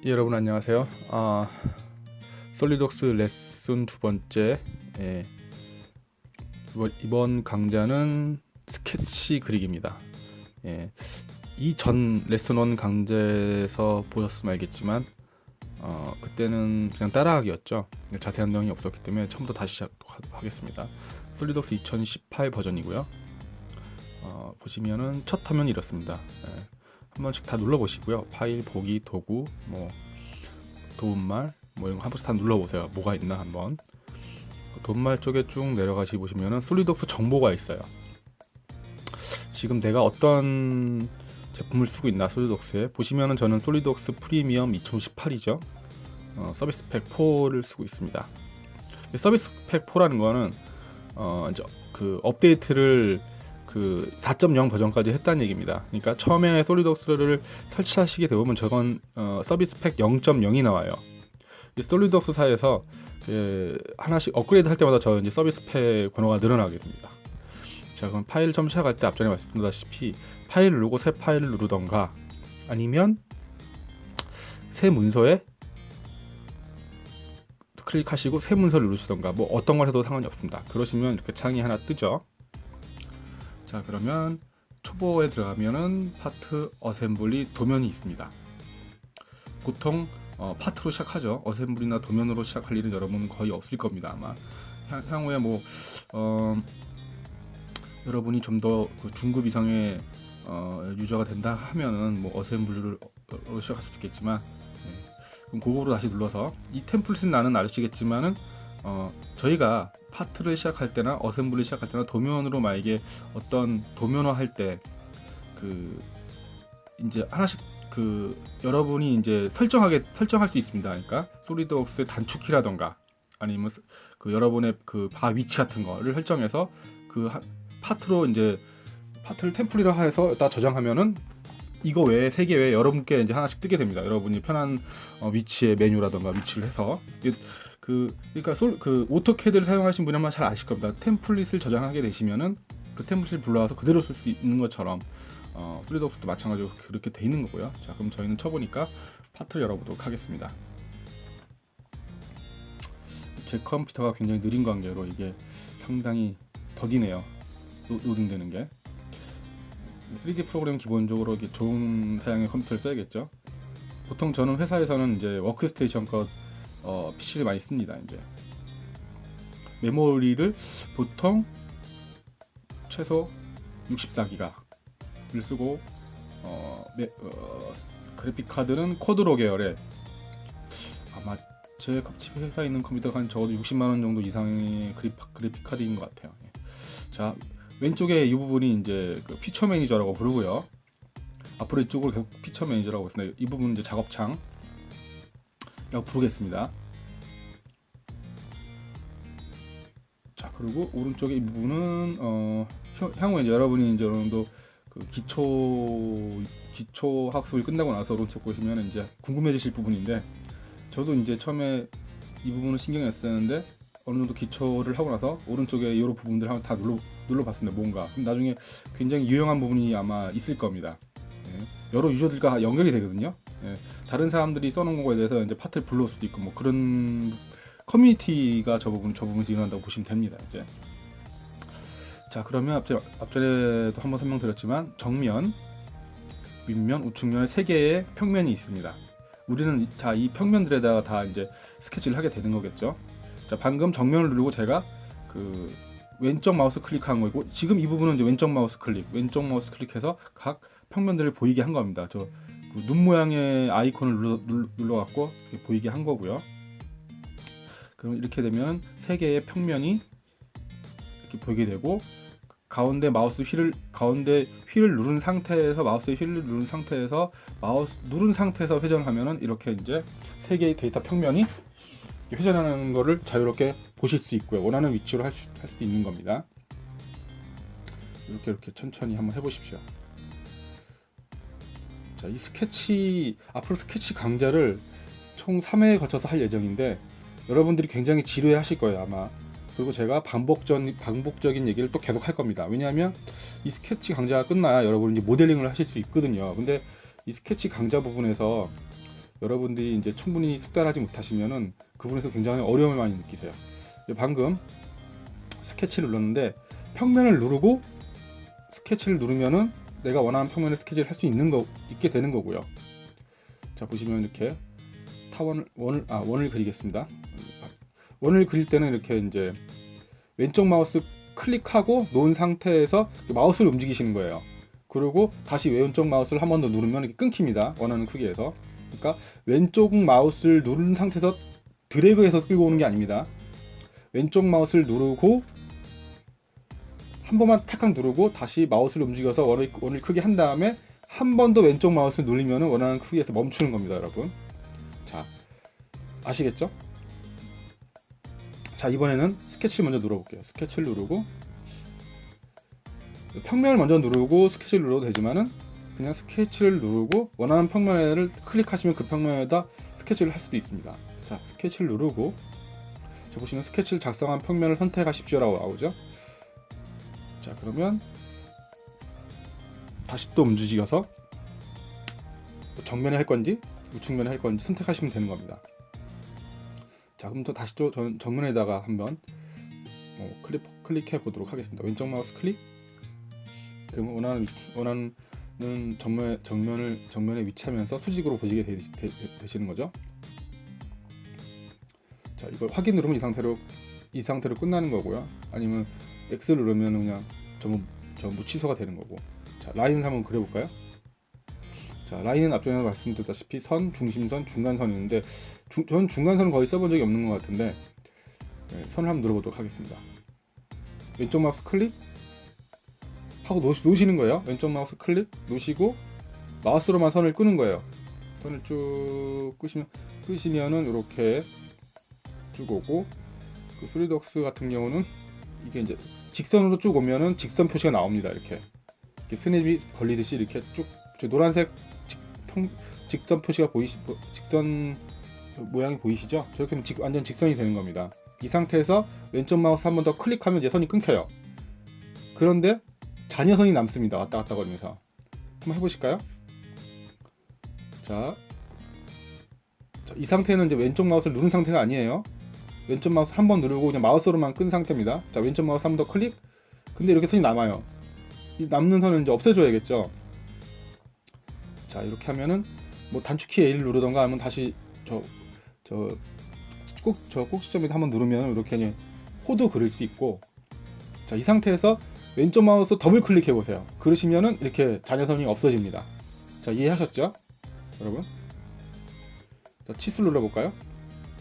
여러분 안녕하세요. 솔리독스 레슨 두 번째. 예, 이번 강좌는 스케치 그리기입니다. 예, 이전 레슨 1 강좌에서 보셨으면 알겠지만 그때는 그냥 따라하기였죠. 자세한 내용이 없었기 때문에 처음부터 다시 시작하겠습니다. 솔리독스 2018 버전이고요. 보시면은 첫 화면이 이렇습니다. 예. 한 번씩 다 눌러보시고요. 파일, 보기, 도구, 도움말 이런 거 한 번씩 다 눌러보세요. 뭐가 있나 한번. 도움말 쪽에 쭉 내려가시 보시면은 솔리독스 정보가 있어요. 지금 내가 어떤 제품을 쓰고 있나 솔리독스에 보시면은 저는 솔리독스 프리미엄 2018이죠. 서비스 팩 4를 쓰고 있습니다. 서비스 팩 4라는 거는 이제 그 업데이트를 그 4.0 버전까지 했다는 얘기입니다. 그러니까 처음에 솔리독스를 설치하시게 되면 저건 서비스 팩 0.0이 나와요. 솔리독스사에서 하나씩 업그레이드 할 때마다 저 이제 서비스 팩 번호가 늘어나게 됩니다. 자, 그럼 파일 처음 시작할 때 앞전에 말씀드렸다시피 파일 누르고 새 파일을 누르던가 아니면 새 문서에 클릭하시고 새 문서를 누르시던가 어떤 걸 해도 상관이 없습니다. 그러시면 이렇게 창이 하나 뜨죠. 자, 그러면 초보에 들어가면은 파트 어셈블리 도면이 있습니다. 보통 파트로 시작하죠. 어셈블리나 도면으로 시작할 일은 여러분 거의 없을 겁니다. 아마 향후에 여러분이 좀 더 중급 이상의 유저가 된다 하면은 어셈블리로 시작할 수 있겠지만, 그럼 그거로 다시 눌러서 이 템플릿은 나는 아시겠지만은 저희가 파트를 시작할 때나 어셈블리 시작할 때나 도면으로 만약에 어떤 도면화 할 때 이제 하나씩 여러분이 이제 설정할 수 있습니다. 그러니까 솔리드웍스의 단축키라던가 아니면 여러분의 바 위치 같은 거를 설정해서 파트로 이제 파트를 템플릿화 해서 다 저장하면은 이거 외에 3개 외에 여러분께 이제 하나씩 뜨게 됩니다. 여러분이 편한 위치의 메뉴라던가 위치를 해서 그러니까 오토캐드를 사용하신 분이 아마 잘 아실 겁니다. 템플릿을 저장하게 되시면은 그 템플릿을 불러와서 그대로 쓸 수 있는 것처럼 솔리드웍스도 마찬가지로 그렇게 돼 있는 거고요. 자, 그럼 저희는 쳐보니까 파트를 열어보도록 하겠습니다. 제 컴퓨터가 굉장히 느린 관계로 이게 상당히 더디네요. 로딩되는 게. 3D 프로그램 기본적으로 이렇게 좋은 사양의 컴퓨터를 써야겠죠. 보통 저는 회사에서는 이제 워크스테이션 것 PC를 많이 씁니다. 이제 메모리를 보통 최소 64기가를 쓰고 그래픽 카드는 코드로 계열의 아마 제 집에 회사에 있는 컴퓨터가 한 적어도 60만 원 정도 이상의 그래픽 카드인 것 같아요. 자, 왼쪽에 이 부분이 이제 피처 매니저라고 부르고요. 앞으로 이쪽을 계속 피처 매니저라고 했습니다. 이 부분은 이제 작업창 라고 부르겠습니다. 자, 그리고 오른쪽에 이 부분은 향후에 이제 여러분이 이제 어느 정도 기초 학습을 끝나고 나서 오른쪽 보시면 이제 궁금해지실 부분인데, 저도 이제 처음에 이 부분을 신경을 썼는데 어느 정도 기초를 하고 나서 오른쪽에 이런 부분들 한번 다 눌러봤습니다. 뭔가 그럼 나중에 굉장히 유용한 부분이 아마 있을 겁니다. 여러 유저들과 연결이 되거든요. 다른 사람들이 써놓은 거에 대해서 이제 파트를 불러올 수도 있고 그런 커뮤니티가 저 부분에서 일어난다고 보시면 됩니다. 이제 자, 그러면 앞전에도 한번 설명드렸지만 정면, 윗면, 우측면에 3개의 평면이 있습니다. 우리는 이 평면들에다가 다 이제 스케치를 하게 되는 거겠죠. 자, 방금 정면을 누르고 제가 왼쪽 마우스 클릭한 거고, 지금 이 부분은 이제 왼쪽 마우스 클릭해서 각 평면들을 보이게 한 겁니다. 눈 모양의 아이콘을 눌러갖고 보이게 한 거고요. 그럼 이렇게 되면 3개의 평면이 이렇게 보이게 되고, 가운데 휠을 누른 상태에서 마우스 누른 상태에서 회전하면은 이렇게 이제 3개의 데이터 평면이 회전하는 거를 자유롭게 보실 수 있고요. 원하는 위치로 할 수 있는 겁니다. 이렇게 천천히 한번 해보십시오. 자, 앞으로 스케치 강좌를 총 3회에 거쳐서 할 예정인데 여러분들이 굉장히 지루해 하실 거예요, 아마. 그리고 제가 반복적인 얘기를 또 계속 할 겁니다. 왜냐하면 이 스케치 강좌가 끝나야 여러분이 모델링을 하실 수 있거든요. 근데 이 스케치 강좌 부분에서 여러분들이 이제 충분히 숙달하지 못하시면은 그 부분에서 굉장히 어려움을 많이 느끼세요. 방금 스케치를 눌렀는데 평면을 누르고 스케치를 누르면은 내가 원하는 평면의 스케치를 할 수 있게 되는 거고요. 자, 보시면 이렇게 원을 그리겠습니다. 원을 그릴 때는 이렇게 이제 왼쪽 마우스 클릭하고 놓은 상태에서 마우스를 움직이시는 거예요. 그리고 다시 왼쪽 마우스를 한 번 더 누르면 이렇게 끊깁니다. 원하는 크기에서. 그러니까 왼쪽 마우스를 누른 상태에서 드래그해서 끌고 오는 게 아닙니다. 왼쪽 마우스를 누르고 한 번만 탁 누르고 다시 마우스를 움직여서 원을 크게 한 다음에 한 번 더 왼쪽 마우스를 누르면 원하는 크기에서 멈추는 겁니다, 여러분. 자, 아시겠죠? 자, 이번에는 스케치를 먼저 눌러볼게요. 스케치를 누르고 평면을 먼저 누르고 스케치를 눌러도 되지만은 그냥 스케치를 누르고 원하는 평면을 클릭하시면 그 평면에다 스케치를 할 수도 있습니다. 자, 스케치를 누르고 자, 보시면 스케치를 작성한 평면을 선택하십시오라고 나오죠. 자, 그러면 다시 또 움직여서 정면에 할 건지 우측면에 할 건지 선택하시면 되는 겁니다. 자, 그럼 또 다시 또 저는 정면에다가 한번 클릭해 보도록 하겠습니다. 왼쪽 마우스 클릭. 그럼 원하는 정면에 위치하면서 수직으로 보시게 되시는 거죠. 자, 이걸 확인 누르면 이 상태로 끝나는 거고요. 아니면 X를 누르면 그냥 전부 취소가 되는 거고. 자, 라인을 한번 그려볼까요? 자, 라인은 앞전에 말씀드렸다시피 선, 중심선, 중간선이 있는데 저는 중간선은 거의 써본 적이 없는 것 같은데 선을 한번 눌러보도록 하겠습니다. 왼쪽 마우스 클릭 하고 놓으시는 거예요. 왼쪽 마우스 클릭 놓으시고 마우스로만 선을 끄는 거예요. 선을 쭉 끄시면은 이렇게 쭉 오고, 그 솔리드웍스 같은 경우는 이게 이제 직선으로 쭉 오면은 직선 표시가 나옵니다. 이렇게 스냅이 걸리듯이 이렇게 쭉 노란색 직선 표시가 직선 모양이 보이시죠? 저렇게 하면 완전 직선이 되는 겁니다. 이 상태에서 왼쪽 마우스 한 번 더 클릭하면 이제 선이 끊겨요. 그런데 잔여선이 남습니다. 왔다 갔다 거리면서. 한번 해보실까요? 자, 이 상태는 이제 왼쪽 마우스를 누른 상태가 아니에요. 왼쪽 마우스 한 번 누르고 그냥 마우스로만 끈 상태입니다. 자, 왼쪽 마우스 한 번 더 클릭. 근데 이렇게 선이 남아요. 이 남는 선은 이제 없애줘야겠죠. 자, 이렇게 하면은 뭐 단축키 A를 누르던가 하면 다시 저 꼭지점에다 한번 누르면 이렇게 그냥 코드 그릴 수 있고, 자, 이 상태에서 왼쪽 마우스 더블 클릭해 보세요. 그러시면은 이렇게 잔여선이 없어집니다. 자, 이해하셨죠? 여러분? 자, 치수를 눌러볼까요?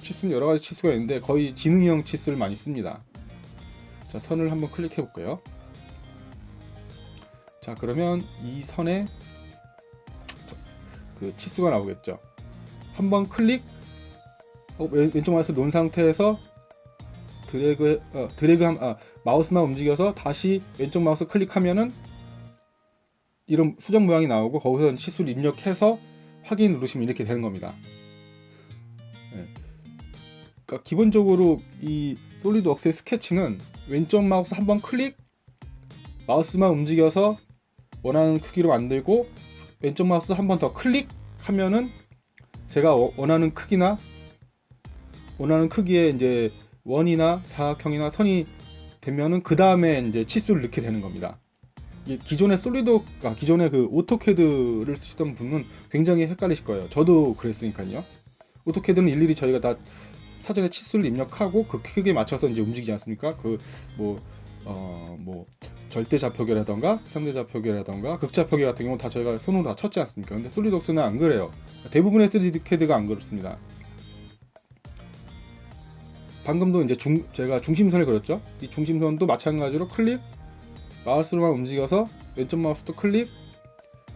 치수는 여러 가지 치수가 있는데 거의 지능형 치수를 많이 씁니다. 자, 선을 한번 클릭해 볼게요. 자, 그러면 이 선에 그 치수가 나오겠죠. 한번 클릭, 왼쪽 마우스 놓은 상태에서 마우스만 움직여서 다시 왼쪽 마우스 클릭하면은 이런 수정 모양이 나오고, 거기서 치수를 입력해서 확인 누르시면 이렇게 되는 겁니다. 네. 그러니까 기본적으로 이 솔리드웍스의 스케치는 왼쪽 마우스 한번 클릭, 마우스만 움직여서 원하는 크기로 만들고 왼쪽 마우스 한 번 더 클릭하면은 제가 원하는 크기나 원하는 크기의 이제 원이나 사각형이나 선이 되면은 그 다음에 이제 치수를 넣게 되는 겁니다. 기존의 기존의 그 오토캐드를 쓰시던 분은 굉장히 헷갈리실 거예요. 저도 그랬으니까요. 오토캐드는 일일이 저희가 다 사전에 치수를 입력하고 그 크기에 맞춰서 이제 움직이지 않습니까? 절대 좌표계라던가 상대 좌표계라던가 극좌표계 같은 경우는 다 저희가 손으로 다 쳤지 않습니까? 근데 솔리드웍스는 안 그래요. 대부분의 3D 캐드가 안 그렇습니다. 방금도 이제 제가 중심선을 그렸죠. 이 중심선도 마찬가지로 클릭, 마우스로만 움직여서 왼쪽 마우스도 클릭,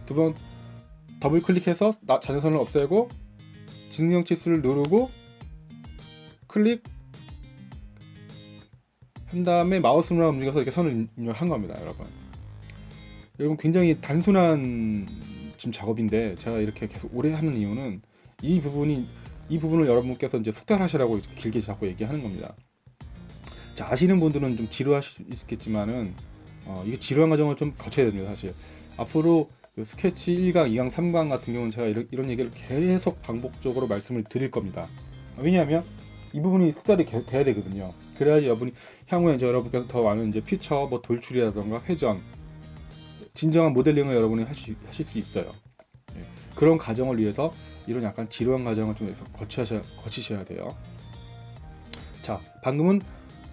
두 번 더블 클릭해서 잔여선을 없애고 지능형 치수를 누르고 클릭 한 다음에 마우스로만 움직여서 이렇게 선을 입력한 겁니다, 여러분. 여러분, 굉장히 단순한 지금 작업인데 제가 이렇게 계속 오래 하는 이유는 이 부분을 여러분께서 이제 숙달하시라고 길게 자꾸 얘기하는 겁니다. 자, 아시는 분들은 좀 지루하실 수 있겠지만은 이게 지루한 과정을 좀 거쳐야 됩니다. 사실 앞으로 그 스케치 1강, 2강, 3강 같은 경우는 제가 이런 얘기를 계속 반복적으로 말씀을 드릴 겁니다. 왜냐하면 이 부분이 숙달이 돼야 되거든요. 그래야지 여러분이 향후에 이제 여러분께서 더 많은 이제 퓨처 뭐 돌출이라던가 회전, 진정한 모델링을 여러분이 하실 수 있어요. 예. 그런 과정을 위해서 이런 약간 지루한 과정을 좀 거치셔야 돼요. 자, 방금은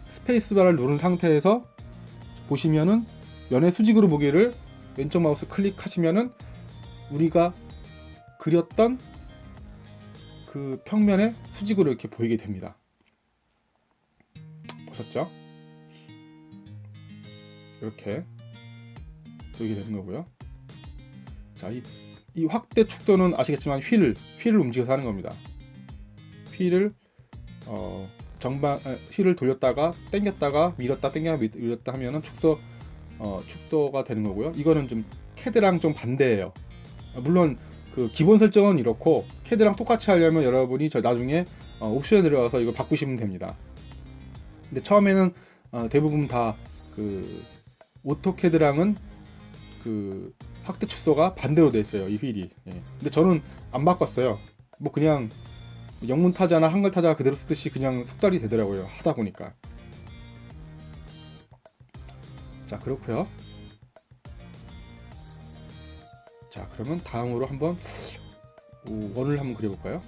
스페이스바를 누른 상태에서 보시면은 연의 수직으로 보기를 왼쪽 마우스 클릭하시면은 우리가 그렸던 그 평면에 수직으로 이렇게 보이게 됩니다. 보셨죠? 이렇게 보이게 되는 거고요. 자, 이 확대 축소는 아시겠지만 휠을 움직여서 하는 겁니다. 휠을 휠을 돌렸다가 당겼다가 밀었다 당겼다 밀었다 하면은 축소가 되는 거고요. 이거는 좀 CAD랑 좀 반대예요. 물론 그 기본 설정은 이렇고 CAD랑 똑같이 하려면 여러분이 나중에 옵션에 들어가서 이거 바꾸시면 됩니다. 근데 처음에는 대부분 다 그 오토캐드랑은 그 확대 축소가 반대로 돼 있어요. 이 휠이. 예. 근데 저는 안 바꿨어요. 뭐 그냥 영문 타자나 한글 타자 그대로 쓰듯이 그냥 숙달이 되더라고요. 하다 보니까. 자, 그렇고요. 자, 그러면 다음으로 한번 원을 한번 그려볼까요?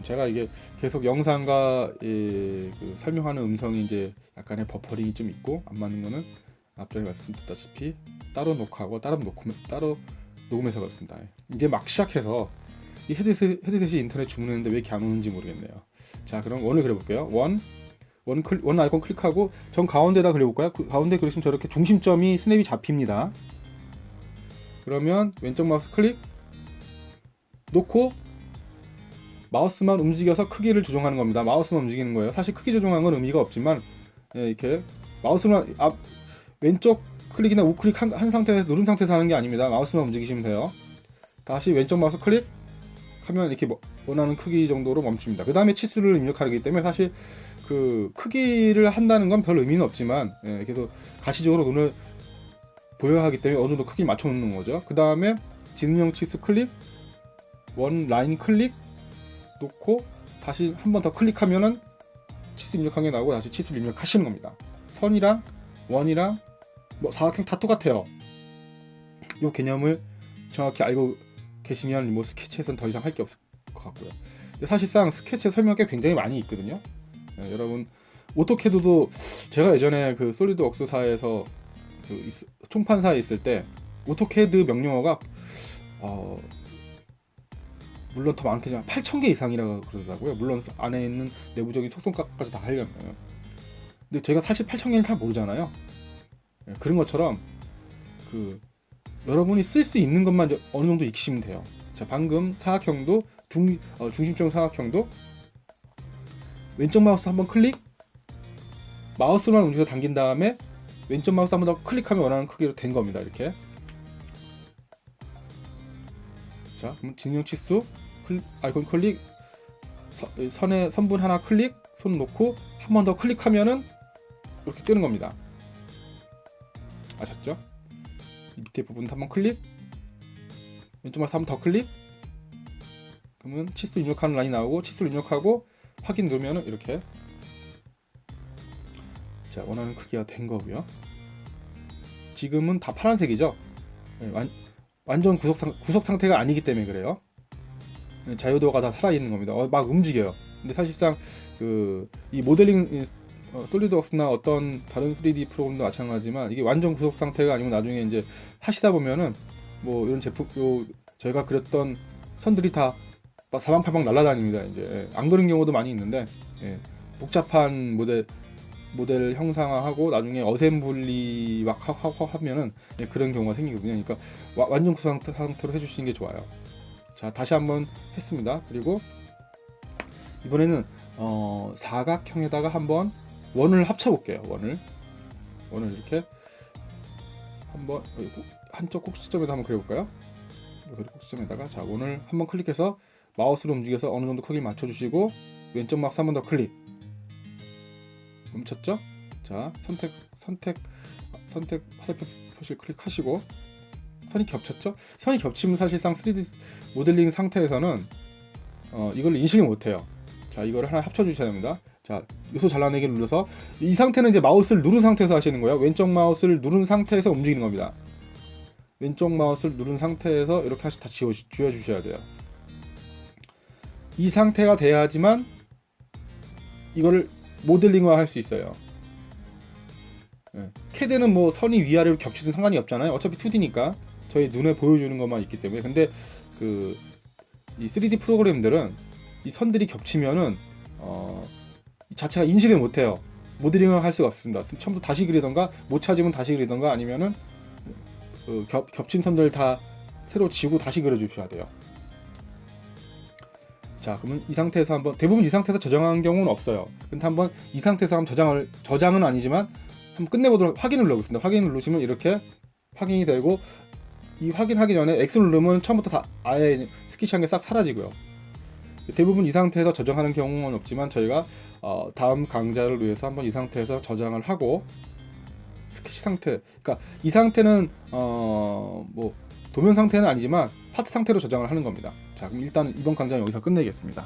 제가 이게 계속 영상과 그 설명하는 음성이 이제 약간의 버퍼링이 좀 있고 안 맞는 거는 앞전에 말씀드렸다시피 따로 녹화하고 따로 녹음해서 그렇습니다. 이제 막 시작해서 이 헤드셋이 인터넷 주문했는데 왜 이렇게 안 오는지 모르겠네요. 자, 그럼 원을 그려볼게요. 원 아이콘 클릭하고 전 가운데다 그려볼까요? 가운데 그리시면 저렇게 중심점이 스냅이 잡힙니다. 그러면 왼쪽 마우스 클릭 놓고 마우스만 움직여서 크기를 조정하는 겁니다. 마우스만 움직이는 거예요. 사실 크기 조정하는 건 의미가 없지만 이렇게 마우스만 왼쪽 클릭이나 우클릭 한 상태에서 누른 상태에서 하는 게 아닙니다. 마우스만 움직이시면 돼요. 다시 왼쪽 마우스 클릭 하면 이렇게 원하는 크기 정도로 멈춥니다. 그 다음에 치수를 입력하기 때문에 사실 그 크기를 한다는 건 별 의미는 없지만 계속 가시적으로 눈을 보여야 하기 때문에 어느 정도 크기 맞춰 놓는 거죠. 그 다음에 지능형 치수 클릭, 원 라인 클릭 놓고 다시 한 번 더 클릭하면은 치수 입력한 게 나오고 다시 치수를 입력하시는 겁니다. 선이랑 원이랑 뭐 사각형 다 똑같아요. 이 개념을 정확히 알고 계시면 뭐 스케치에서는 더 이상 할 게 없을 것 같고요. 사실상 스케치 설명 꽤 굉장히 많이 있거든요. 여러분 오토캐드도 제가 예전에 그 솔리드웍스사에서 그 총판사에 있을 때 오토캐드 명령어가 물론 더 많겠지만 8,000개 이상이라고 그러더라고요. 물론 안에 있는 내부적인 속성까지 다 하려면. 근데 제가 사실 8,000개는 잘 모르잖아요. 그런 것처럼 그 여러분이 쓸 수 있는 것만 어느 정도 익히시면 돼요. 자, 방금 사각형도 중심점 사각형도 왼쪽 마우스 한번 클릭, 마우스만 움직여 당긴 다음에 왼쪽 마우스 한번 더 클릭하면 원하는 크기로 된 겁니다. 이렇게. 자, 그럼 진영 치수 아이콘 클릭, 선에 선분 하나 클릭, 손 놓고 한 번 더 클릭하면은 이렇게 뜨는 겁니다. 아셨죠? 이 밑에 부분 한번 클릭, 왼쪽 마우스 한번 더 클릭, 그러면 치수 입력하는 라인이 나오고 치수를 입력하고 확인 누르면은 이렇게 자, 원하는 크기가 된 거고요. 지금은 다 파란색이죠. 완전 구석 상태가 아니기 때문에 그래요. 자유도가 다 살아있는 겁니다. 막 움직여요. 근데 사실상 이 모델링 솔리드웍스나 어떤 다른 3D 프로그램도 마찬가지지만 이게 완전 구석 상태가 아니고 나중에 이제 하시다 보면은 뭐 이런 제품 저희가 그렸던 선들이 다 사방팔방 날아다닙니다. 이제 안 그런 경우도 많이 있는데 복잡한 모델을 형상화하고 나중에 어셈블리 막 하고 하면은 그런 경우가 생기거든요. 그러니까 완전 구석 상태로 해주시는 게 좋아요. 자, 다시 한번 했습니다. 그리고 이번에는 사각형에다가 한번 원을 합쳐볼게요. 원을 이렇게 한번 한쪽 꼭지점에다 한번 그려볼까요? 꼭지점에다가 자, 원을 한번 클릭해서 마우스로 움직여서 어느 정도 크기를 맞춰주시고 왼쪽 마우스 한번 더 클릭. 멈췄죠? 자, 선택 화살표 표시를 클릭하시고 선이 겹쳤죠? 선이 겹치면 사실상 3D 모델링 상태에서는 이걸 인식을 못해요. 자, 이거를 하나 합쳐주셔야 됩니다. 자, 요소 잘라내기를 눌러서 이 상태는 이제 마우스를 누른 상태에서 하시는 거예요. 왼쪽 마우스를 누른 상태에서 움직이는 겁니다. 왼쪽 마우스를 누른 상태에서 이렇게 하나씩 다 지워주셔야 돼요. 이 상태가 돼야지만 이거를 모델링화 할 수 있어요. 캐드는 뭐 선이 위아래로 겹치든 상관이 없잖아요. 어차피 2D니까 저희 눈에 보여주는 것만 있기 때문에. 근데 이 3D 프로그램들은 이 선들이 겹치면은 자체가 인식을 못해요. 모델링을 할 수가 없습니다. 처음부터 다시 그리던가 못 찾으면 다시 그리던가 아니면은 겹친 선들 다 새로 지우고 다시 그려주셔야 돼요. 자, 그러면 이 상태에서 한번 대부분 이 상태에서 저장한 경우는 없어요. 근데 한번 이 상태에서 한번 저장은 아니지만 한번 끝내보도록 확인을 누르겠습니다. 확인을 누르시면 이렇게 확인이 되고 이 확인하기 전에 X 누르면 처음부터 다 아예 스케치한 게 싹 사라지고요. 대부분 이 상태에서 저장하는 경우는 없지만 저희가 다음 강좌를 위해서 한번 이 상태에서 저장을 하고 스케치 상태, 그러니까 이 상태는 뭐 도면 상태는 아니지만 파트 상태로 저장을 하는 겁니다. 자, 그럼 일단 이번 강좌는 여기서 끝내겠습니다.